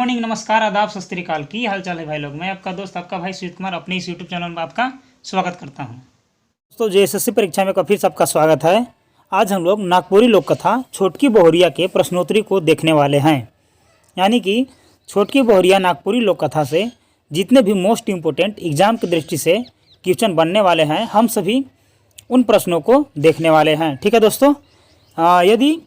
Morning, नमस्कार, आदाब, सत श्री अकाल। की हाल चाल है भाई लोग। मैं आपका दोस्त, आपका भाई सुजीत कुमार अपने इस यूट्यूब चैनल में आपका स्वागत करता हूं। दोस्तों, जेएसएससी परीक्षा में फिर सबका स्वागत है। आज हम लोग नागपुरी लोक कथा छोटकी बहुरिया के प्रश्नोत्तरी को देखने वाले हैं। यानी कि छोटकी बहुरिया नागपुरी लोक कथा से जितने भी मोस्ट इम्पोर्टेंट एग्जाम की दृष्टि से क्वेश्चन बनने वाले हैं, हम सभी उन प्रश्नों को देखने वाले हैं। ठीक है दोस्तों, यदि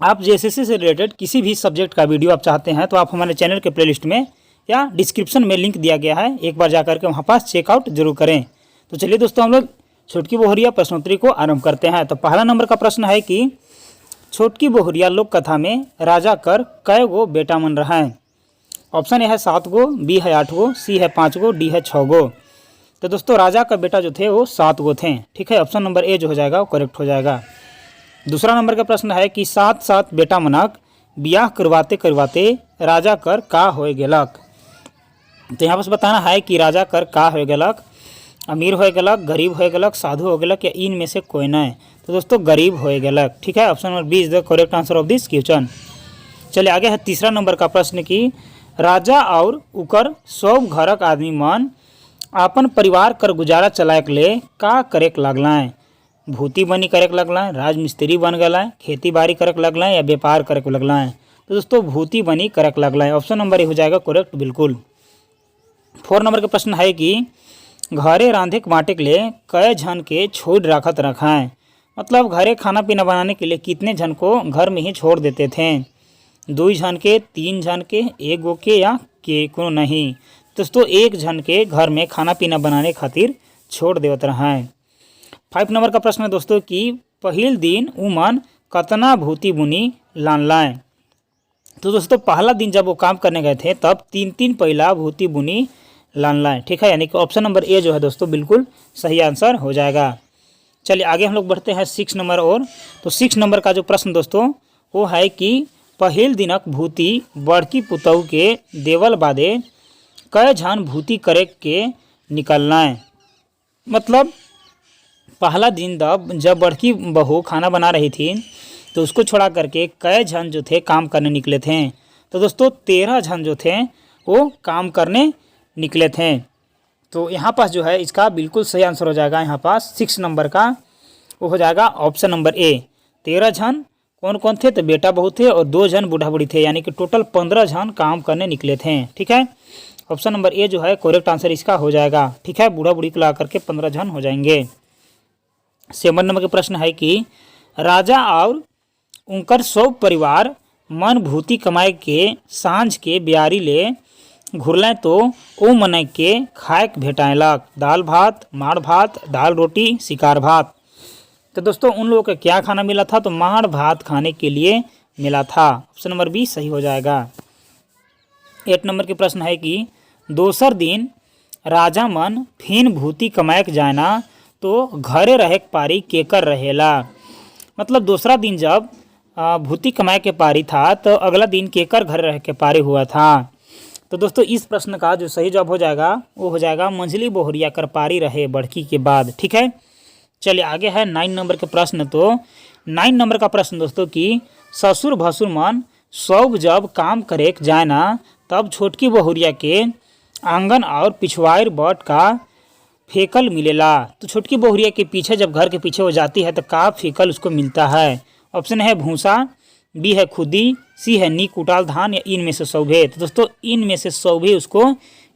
आप जेएसएससी से रिलेटेड किसी भी सब्जेक्ट का वीडियो आप चाहते हैं तो आप हमारे चैनल के प्लेलिस्ट में या डिस्क्रिप्शन में लिंक दिया गया है, एक बार जाकर के वहाँ पास चेकआउट जरूर करें। तो चलिए दोस्तों, हम लोग छोटकी बहुरिया प्रश्नोत्तरी को आरंभ करते हैं। तो पहला नंबर का प्रश्न है कि छोटकी बहुरिया लोक कथा में राजा कर कै गो बेटा मन रहा है। ऑप्शन ए है 7 गो, बी है 8 गो, सी है 5 गो, डी है 6 गो। तो दोस्तों, राजा का बेटा जो थे वो 7 गो थे। ठीक है, ऑप्शन नंबर ए जो हो जाएगा वो करेक्ट हो जाएगा। दूसरा नंबर का प्रश्न है कि 7 बेटा मनक ब्याह करवाते करवाते राजा कर का होए गेलक। तो यहाँ पर बताना है कि राजा कर का होए गेलक, अमीर होए गेलक, गरीब होए गेलक, साधु हो गेलक या इन में से कोई नहीं। तो दोस्तों, गरीब होए गेलक। ठीक है, option number B is the correct answer of this question. चलिए आगे है तीसरा नंबर का प्रश्न कि राजा और उकर सब घरक आदमी मन अपन परिवार कर गुजारा चलाए के लिए का करेक लगलाएँ। भूती बनी करे लगलाएँ, राजमिस्त्री बन गलाएँ, खेती बाड़ी करे लगलाएँ या व्यापार करे लगलाएँ। तो दोस्तों, भूती बनी करे लगलाएँ। ऑप्शन नंबर ए हो जाएगा करेक्ट, बिल्कुल। 4 नंबर का प्रश्न है कि घरे रांधे के बांटे के लिए कई जन के छोड़ रखत रखाएँ। मतलब घरे खाना पीना बनाने के लिए कितने जन को घर में ही छोड़ देते थे। 2 जन के, 3 जन के, 1 गो के या के को नहीं। दोस्तों, 1 जन के घर में खाना पीना बनाने खातिर छोड़ देवत रहाएँ। 5 नंबर का प्रश्न है दोस्तों कि पहिल दिन उमन कतना भूती बुनी लानलाएँ। तो दोस्तों, पहला दिन जब वो काम करने गए थे तब 3 पहिला भूती बुनी लानलाएँ। ठीक है, यानी कि ऑप्शन नंबर ए जो है दोस्तों बिल्कुल सही आंसर हो जाएगा। चलिए आगे हम लोग बढ़ते हैं 6 नंबर और। तो 6 नंबर का जो प्रश्न दोस्तों वो है कि पहिल दिनक भूती बड़की पुतहु के देवल बादे कई झन भूती करे के निकलनाएँ। मतलब पहला दिन जब बड़की बहू खाना बना रही थी तो उसको छोड़ा करके कई जन जो थे काम करने निकले थे। तो दोस्तों, 13 जन जो थे वो काम करने निकले थे। तो यहाँ पास जो है इसका बिल्कुल सही आंसर हो जाएगा। यहाँ पास 6 नंबर का वो हो जाएगा ऑप्शन नंबर ए। 13 जन कौन कौन थे? तो बेटा बहू थे और 2 जन बूढ़ा बूढ़ी थे, यानी कि टोटल 15 जन काम करने निकले थे। ठीक है, ऑप्शन नंबर ए जो है करेक्ट आंसर इसका हो जाएगा। ठीक है, बूढ़ा बूढ़ी को ला करके 15 जन हो जाएंगे। 7 नंबर का प्रश्न है कि राजा और उनकर सब परिवार मन भूती कमाए के सांझ के ब्यारी ले घुरलें तो ओ मन के खाए भेटाएलक। दाल भात, माड़ भात, दाल रोटी, शिकार भात। तो दोस्तों, उन लोगों को क्या खाना मिला था? तो माड़ भात खाने के लिए मिला था। ऑप्शन नंबर बी सही हो जाएगा। 8 नंबर के प्रश्न है कि दोसर दिन राजा मन फिन भूती कमाए के जाना तो घरे रहे के पारी केकर रहेला। मतलब दूसरा दिन जब भूती कमाए के पारी था तो अगला दिन केकर घर रह के पारी हुआ था। तो दोस्तों, इस प्रश्न का जो सही जवाब हो जाएगा वो हो जाएगा मंझली बहुरिया कर पारी रहे बड़की के बाद। ठीक है, चलिए आगे है 9 नंबर के प्रश्न। तो 9 नंबर का प्रश्न दोस्तों कि ससुर भसुर मन सब जब काम करे जाए ना तब छोटकी बहुरिया के आंगन और पिछवाड़ बट का फेकल मिलेला। तो छोटकी बहुरिया के पीछे जब घर के पीछे वो जाती है तो का फेकल उसको मिलता है। ऑप्शन है भूसा, बी है खुदी, सी है नी कुटाल धान या इन में से सौभे। तो दोस्तों, इन में से सौभे उसको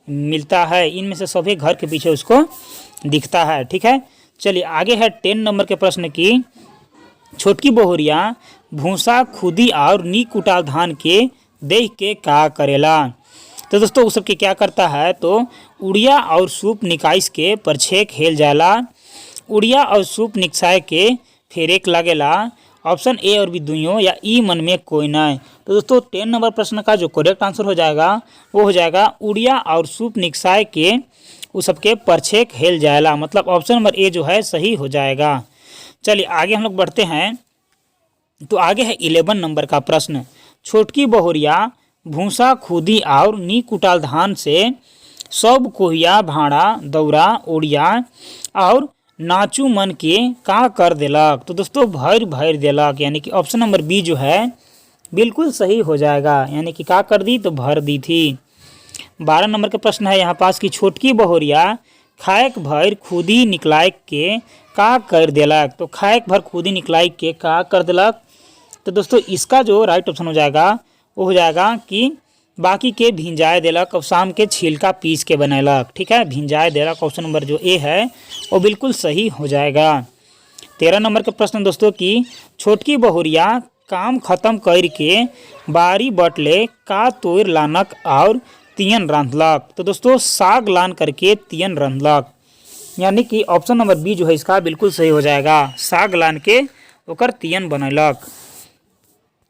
मिलता है, इन में से सौभे घर के पीछे उसको दिखता है। ठीक है, चलिए आगे है 10 नंबर के प्रश्न की छोटकी बहुरिया भूसा, खुदी और नी कुटाल धान के देख के का करेला। तो दोस्तों, उस सबके क्या करता है? तो उड़िया और सूप निकाइस के परछेक हेल जाला। उड़िया और सूप निकसाए के फेरेक लगेला। ऑप्शन ए और बी दुइयों या ई मन में कोई नहीं। तो दोस्तों, 10 नंबर प्रश्न का जो करेक्ट आंसर हो जाएगा वो हो जाएगा उड़िया और सूप निकसाए के उस सबके परछेक हेल जाएला। मतलब ऑप्शन नंबर ए जो है सही हो जाएगा। चलिए आगे हम लोग बढ़ते हैं। तो आगे है 11 नंबर का प्रश्न। छोटकी बहुरिया भूसा, खुदी और नी कुटाल धान से सब कोहिया, भाड़ा, दौरा, ओड़िया और नाचू मन के का कर देलक। तो दोस्तों, भर देलक, यानी कि ऑप्शन नंबर बी जो है बिल्कुल सही हो जाएगा, यानी कि क्या कर दी तो भर दी थी। 12 नंबर का प्रश्न है यहाँ पास कि छोटकी बहुरिया खाएक भर खुदी निकलाय के का कर देलक। तो खाएक भर खुदी निकलाई के का कर देलक। तो दोस्तों इसका जो राइट ऑप्शन हो जाएगा वो हो जाएगा कि बाकी के भिंजाए देलक और शाम के छिलका पीस के बनैलक। ठीक है, भिंजाए देलक ऑप्शन नंबर जो ए है वो बिल्कुल सही हो जाएगा। 13 नंबर का प्रश्न दोस्तों कि छोटकी बहुरिया काम खत्म करके बारी बटले का तोड़ लानक और तियन रांधलक। तो दोस्तों साग लान करके तियन रांधलक, यानी कि ऑप्शन नंबर बी जो है इसका बिल्कुल सही हो जाएगा। साग लान के ओकर तियन बनैलक।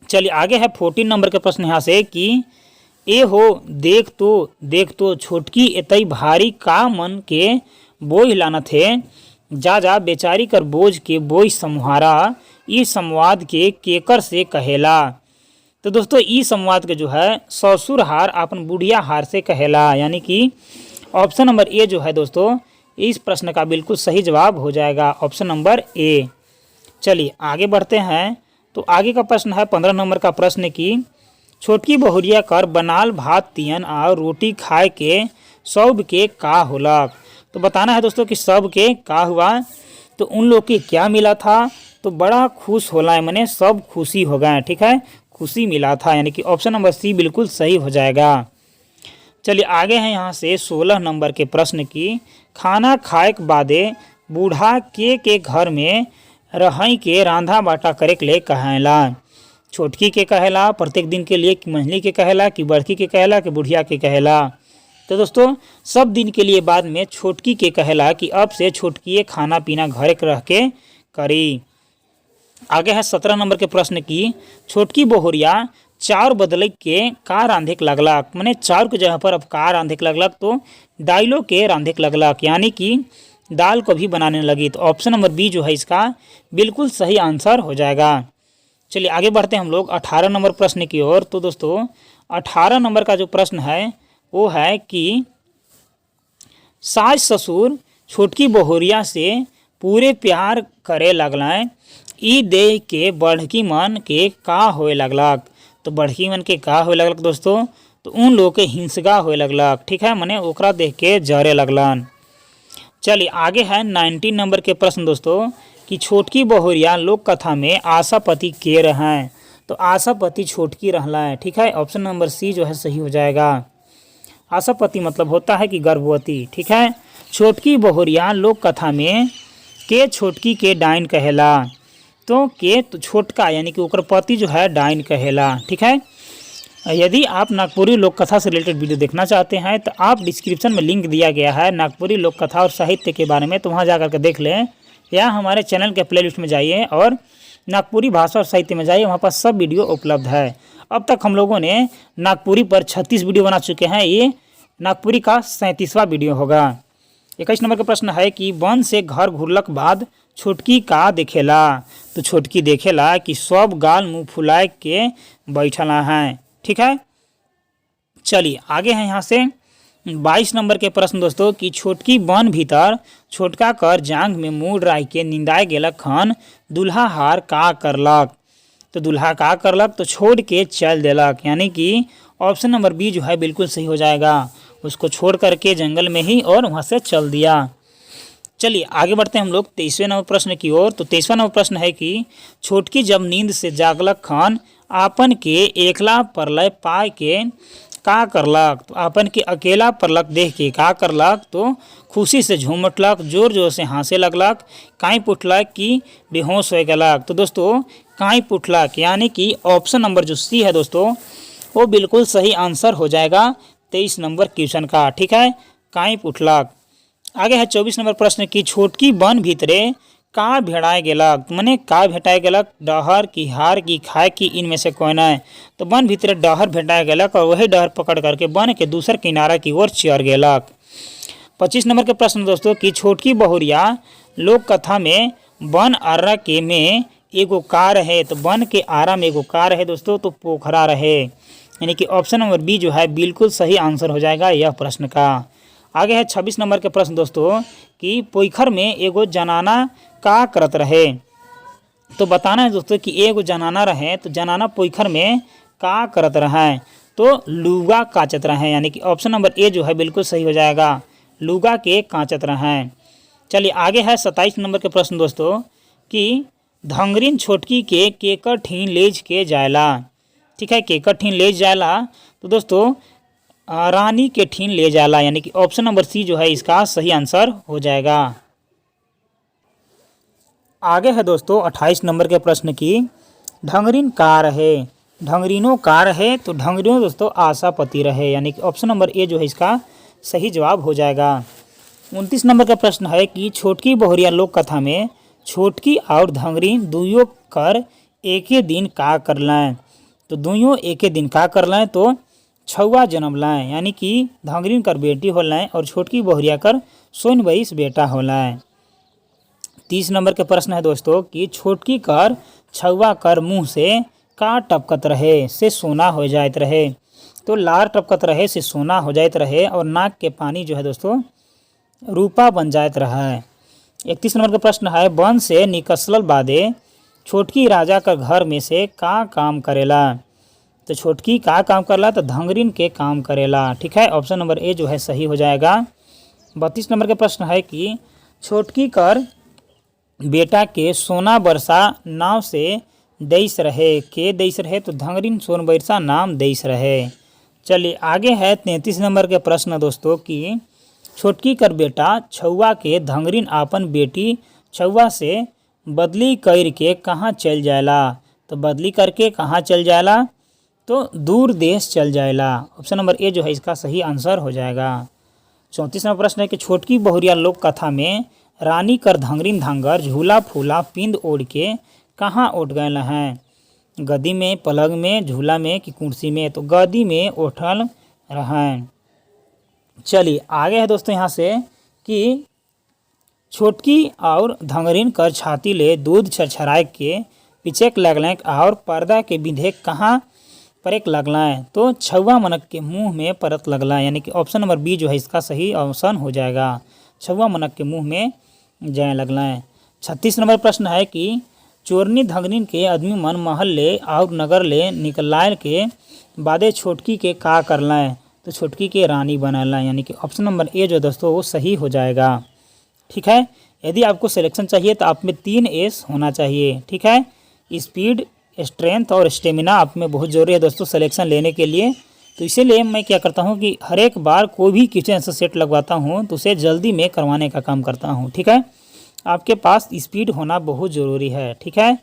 चलिए आगे है 14 नंबर का प्रश्न यहाँ से कि ए हो देख तो छोटकी एतई भारी का मन के बोझ लाना थे। जा जा बेचारी कर बोझ के बोझ समुहारा ई संवाद के केकर से कहेला। तो दोस्तों ई संवाद के जो है ससुर हार अपन बुढ़िया हार से कहेला, यानी कि ऑप्शन नंबर ए जो है दोस्तों इस प्रश्न का बिल्कुल सही जवाब हो जाएगा, ऑप्शन नंबर ए। चलिए आगे बढ़ते हैं। तो आगे का प्रश्न है 15 नंबर का प्रश्न कि छोटकी बहुरिया कर बनाल भात तियन और रोटी खाए के सब के का होलक। तो बताना है दोस्तों कि सब के का हुआ। तो उन लोग के क्या मिला था, तो बड़ा खुश होला है, मैंने सब खुशी हो गए। ठीक है, खुशी मिला था, यानी कि ऑप्शन नंबर सी बिल्कुल सही हो जाएगा। चलिए आगे हैं यहाँ से 16 नंबर के प्रश्न की खाना खाए के बादे बूढ़ा के घर में रही के रांधा बाटा करे के लिए कहेला। छोटकी के कहेला प्रत्येक दिन के लिए, कि मंझली के कहेला, कि बड़की के कहेला, कि बुढ़िया के कहेला। तो दोस्तों सब दिन के लिए बाद में छोटकी के कहेला कि अब से छोटकी खाना पीना घर के रह के करी। आगे है 17 नंबर के प्रश्न की छोटकी बहुरिया चाउर बदले के का रांधे के लगलक। मैंने चाउर के जगह पर अब का रांधे के लगलक, तो दालों के रांधे के लगलक, यानी कि दाल को भी बनाने लगी। तो ऑप्शन नंबर बी जो है इसका बिल्कुल सही आंसर हो जाएगा। चलिए आगे बढ़ते हैं हम लोग 18 नंबर प्रश्न की ओर। तो दोस्तों 18 नंबर का जो प्रश्न है वो है कि सास ससुर छोटकी बहुरिया से पूरे प्यार करे लगलें, ई देख के बढ़की मन के का होए लगलक। तो बढ़की मन के का होए लगलक दोस्तों, तो उन लोग के हिंसगा होए लगलक। ठीक है, मने ओकरा देख के जरे लगलन। चलिए आगे है 19 नंबर के प्रश्न दोस्तों कि छोटकी बहुरिया लोक कथा में आशापति के रहें। तो आशापति छोटकी रहला है। ठीक है, ऑप्शन नंबर सी जो है सही हो जाएगा। आशापति मतलब होता है कि गर्भवती। ठीक है, छोटकी बहुरिया लोक कथा में के छोटकी के डाइन कहेला। तो के तो छोटका यानी कि ओकर पति जो है डाइन कहेला। ठीक है, यदि आप नागपुरी लोक कथा से रिलेटेड वीडियो देखना चाहते हैं तो आप डिस्क्रिप्शन में लिंक दिया गया है नागपुरी लोक कथा और साहित्य के बारे में, तो वहाँ जाकर के देख लें, या हमारे चैनल के प्लेलिस्ट में जाइए और नागपुरी भाषा और साहित्य में जाइए, वहाँ पर सब वीडियो उपलब्ध है। अब तक हम लोगों ने नागपुरी पर 36 वीडियो बना चुके हैं, ये नागपुरी का 37वां वीडियो होगा। 21 नंबर का प्रश्न है कि वन से घर घुरलक बाद छोटकी का देखेला। तो छोटकी देखेला कि सब गाल मुँह फुलाए के बैठला हैं। ठीक है, चलिए आगे हैं यहाँ से 22 नंबर के प्रश्न दोस्तों कि छोटकी वन भीतर छोटका कर जांग में मुँह राय के निंदाए गेलक खन दुल्हा हार का करलक। तो दुल्हा का करलक, तो छोड़ के चल देलक, यानी कि ऑप्शन नंबर बी जो है बिल्कुल सही हो जाएगा। उसको छोड़ करके जंगल में ही और वहाँ से चल दिया। चलिए आगे बढ़ते हैं हम लोग 23वें नंबर प्रश्न की ओर। तो 23वां नंबर प्रश्न है कि छोटकी जब नींद से जागलक खन आपन के एकला परलय पाए के का करलक। तो आपन के अकेला परलक देख के का करलक, तो खुशी से झूम उठलक, जोर जोर से हंसे लगलक, काई पुठलक कि बेहोश हो गलक। तो दोस्तों काई पुठलक यानी कि ऑप्शन नंबर जो सी है दोस्तों वो बिल्कुल सही आंसर हो जाएगा 23 नंबर क्वेश्चन का। ठीक है, काई पुठलक। आगे है 24 नंबर प्रश्न की छोटकी वन भीतरे का भेड़ाए गेलक। मने का भेटाए गेलक, डहर की हार की खाए की इनमें से कोई नहीं। तो वन भीतरे डहर भेटाए गेलक और वही डहर पकड़ करके वन के दूसर किनारा की ओर चढ़ गेलक। 25 नंबर के प्रश्न दोस्तों कि छोटकी बहुरिया लोक कथा में वन आरा के में एगो का रहे। तो वन के आरा में एगो का रहे दोस्तों, तो पोखरा रहे, यानी कि ऑप्शन नंबर बी जो है बिल्कुल सही आंसर हो जाएगा यह प्रश्न का। आगे है 26 नंबर के प्रश्न दोस्तों कि पोखर में एगो जनाना का करत रहे। तो बताना है दोस्तों कि एगो जनाना रहे तो जनाना पोखर में का करत रहे, तो लुगा काचत रहे, यानी कि ऑप्शन नंबर ए जो है बिल्कुल सही हो जाएगा, लुगा के काचत रहे। चलिए आगे है 27 नंबर के प्रश्न दोस्तों कि धंगरीन छोटकी के केकर ठीन लेज के जायला। ठीक है, केकर ठीन ले जायला तो दोस्तों रानी के ठीन ले जाला, यानी कि ऑप्शन नंबर सी जो है इसका सही आंसर हो जाएगा। आगे है दोस्तों 28 नंबर के प्रश्न की ढंगरीन का रहे, ढंगरीनो का रहे तो ढंगरीनो दोस्तों आशापति रहे, यानी कि ऑप्शन नंबर ए जो है इसका सही जवाब हो जाएगा। 29 नंबर का प्रश्न है कि छोटकी बहुरिया लोक कथा में छोटकी और धंगरीन दुइयों कर एक ही दिन का कर लाएँ, तो दुइयों एक ही दिन का कर लाएँ तो छुआ जन्म लाएँ, यानी कि धंगरीन कर बेटी हो लाएँ और छोटकी बहुरिया कर सोन बरिस बेटा हो लाएँ। 30 नंबर के प्रश्न है दोस्तों कि छोटकी कर छुआ कर मुँह से का टपकत रहे से सोना हो जात रहे, तो लार टपकत रहे से सोना हो जात रहे और नाक के पानी जो है दोस्तों रूपा बन जात रहा है। 31 नंबर का प्रश्न है वन से निकसल बादे छोटकी राजा का घर में से का काम करेला, तो छोटकी का काम करला तो धंगरीन के काम करेला। ठीक है, ऑप्शन नंबर ए जो है सही हो जाएगा। 32 नंबर का प्रश्न है कि छोटकी कर बेटा के सोना बरसा नाव से देश रहे, के देश रहे तो धंगरीन सोन बरसा नाम देश रहे। चलिए आगे है 33 नंबर के प्रश्न दोस्तों कि छोटकी कर बेटा छुआ के धंगरीन आपन बेटी छुआ से बदली कर के कहाँ चल जाएला, तो बदली करके कहाँ चल जाएला तो दूर देश चल जाएला। ऑप्शन नंबर ए जो है इसका सही आंसर हो जाएगा। 34 नंबर प्रश्न है कि छोटकी बहुरिया लोक कथा में रानी कर धंगरीन धांगर झूला फूला पिंद ओढ़ के कहाँ उठ गए हैं, गदी में, पलंग में, झूला में कि कुर्सी में, तो गदी में उठल रहें। चलिए आगे है दोस्तों यहाँ से कि छोटकी और धंगरीन कर छाती ले दूध छरछराए के पिचेक लगलें और पर्दा के बिंधे कहाँ परेक लगलाएँ, तो छुआ मनक के मुंह में परत लगला, यानी कि ऑप्शन नंबर बी जो है इसका सही ऑप्शन हो जाएगा, छुआ मनक के मुंह में जाए लगलाएँ। 36 नंबर प्रश्न है कि चोरनी धंगरीन के आदमी मन महल ले और नगर ले निकलाए के बादे छोटकी के का करलाएँ, तो छोटकी के रानी बनाला, यानी कि ऑप्शन नंबर ए जो दोस्तों वो सही हो जाएगा। ठीक है, यदि आपको सिलेक्शन चाहिए तो आप में 3 एस होना चाहिए। ठीक है, स्पीड, स्ट्रेंथ और स्टेमिना आप में बहुत ज़रूरी है दोस्तों सिलेक्शन लेने के लिए। तो इसीलिए मैं क्या करता हूँ कि हर एक बार कोई भी क्वेश्चन आंसर सेट लगवाता हूँ तो उसे जल्दी में करवाने का काम करता हूँ। ठीक है, आपके पास स्पीड होना बहुत ज़रूरी है। ठीक है,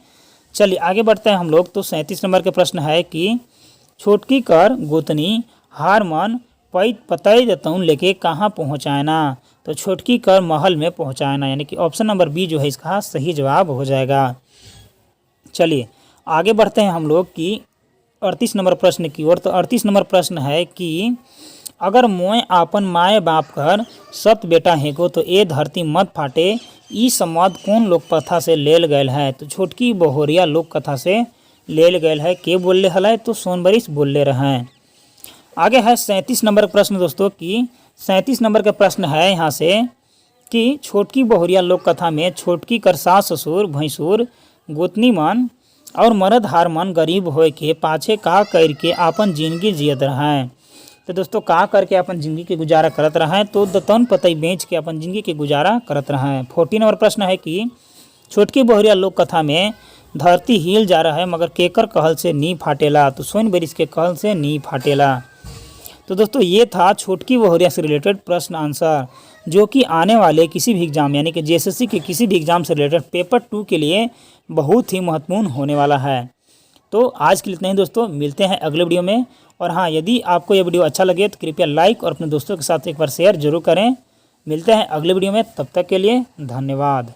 चलिए आगे बढ़ते हैं हम लोग। तो 37 नंबर के प्रश्न है कि छोटकी कर गोतनी हार मन पैत पतई दतौन लेके कहाँ पहुँचाना, तो छोटकी कर महल में पहुँचाना, यानी कि ऑप्शन नंबर बी जो है इसका सही जवाब हो जाएगा। चलिए आगे बढ़ते हैं हम लोग कि 38 नंबर प्रश्न की ओर। तो 38 नंबर प्रश्न है कि अगर मोय आपन माए बाप कर सत बेटा हेको तो ए धरती मत फाटे, ई संवाद कौन लोक कथा से लेल गयल है, तो छोटकी बहुरिया लोक कथा से लेल गयल है, के बोलले हल तो सोनबरिस बोलले रहें। आगे है 37 नंबर प्रश्न दोस्तों की 37 नंबर का प्रश्न है यहाँ से कि छोटकी बहुरिया लोक कथा में छोटकी कर सास ससुर भैंसुर गोतनी मन और मरद हार मन गरीब होए के पाछे का करके आपन जिंदगी जियत रहें, तो दोस्तों का करके अपन ज़िंदगी के गुजारा करत रहें, तो दतौन पतई बेच के अपन ज़िंदगी के गुजारा करत रहें। 14 नंबर प्रश्न है कि छोटकी बहुरिया लोक कथा में धरती हिल जा रहा है मगर केकर कहल से नी फाटेला, तो सोन बरिस के कहल से नी फाटेला। तो दोस्तों ये था छोटकी बहुरिया से रिलेटेड प्रश्न आंसर, जो कि आने वाले किसी भी एग्ज़ाम यानी कि जेएसएससी के किसी भी एग्ज़ाम से रिलेटेड पेपर 2 के लिए बहुत ही महत्वपूर्ण होने वाला है। तो आज के लिए इतना ही दोस्तों, मिलते हैं अगले वीडियो में। और हाँ, यदि आपको यह वीडियो अच्छा लगे तो कृपया लाइक और अपने दोस्तों के साथ एक बार शेयर जरूर करें। मिलते हैं अगले वीडियो में, तब तक के लिए धन्यवाद।